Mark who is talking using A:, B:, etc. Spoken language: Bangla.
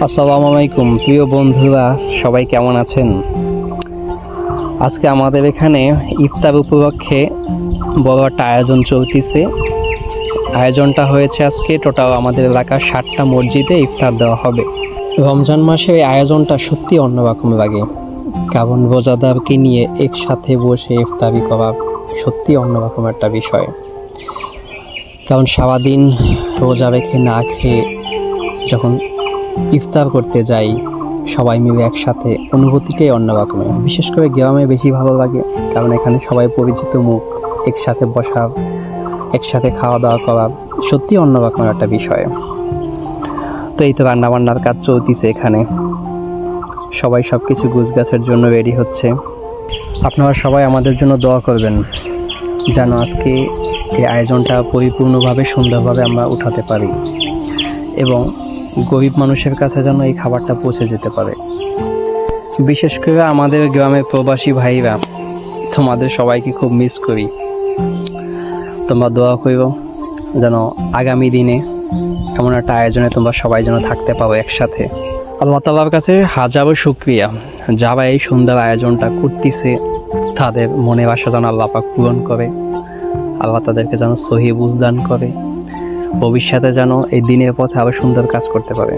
A: আসসালামু আলাইকুম প্রিয় বন্ধুরা, সবাই কেমন আছেন? আজকে আমাদের এখানে ইফতার উপলক্ষে বড় একটা আয়োজন চলতেছে। আয়োজনটা হয়েছে আজকে টোটাল আমাদের এলাকার 7টা মসজিদে ইফতার দেওয়া হবে। রমজান মাসে এই আয়োজনটা সত্যি অন্যরকম লাগে, কারণ রোজাদারকে নিয়ে একসাথে বসে ইফতারি করা সত্যি অন্যরকম একটা বিষয়। কারণ সারাদিন রোজা রেখে না খেয়ে যখন ইফতার করতে যাই সবাই মিলে একসাথে, অনুভূতিটাই অন্যরকমের। বিশেষ করে গ্রামে বেশি ভালো লাগে, কারণ এখানে সবাই পরিচিত মুখ, একসাথে বসা, একসাথে খাওয়া দাওয়া করা সত্যি অন্যরকম একটা বিষয়। তো এই তো রান্নাবান্নার কাজ চলতেছে এখানে, সবাই সব কিছু গুছগাছের জন্য রেডি হচ্ছে। আপনারা সবাই আমাদের জন্য দোয়া করবেন যেন আজকে এই আয়োজনটা পরিপূর্ণভাবে সুন্দরভাবে আমরা উঠাতে পারি এবং গরিব মানুষের কাছে যেন এই খাবারটা পৌঁছে যেতে পারে। বিশেষ করে আমাদের গ্রামের প্রবাসী ভাইরা, তোমাদের সবাইকে খুব মিস করি। তোমরা দোয়া করো যেন আগামী দিনে এমন একটা আয়োজনে তোমরা সবাই যেন থাকতে পারো একসাথে। আল্লাহ তাআলার কাছে হাজারো শুকরিয়া, যারা এই সুন্দর আয়োজনটা করতেছে তাদের মনের আশা যেন আল্লাহ পাক পূরণ করে। আল্লাহ তাদেরকে যেন সহি বুঝদান করে, ভবিষ্যতে যেন এই দিনের পথে আরও সুন্দর কাজ করতে পারে।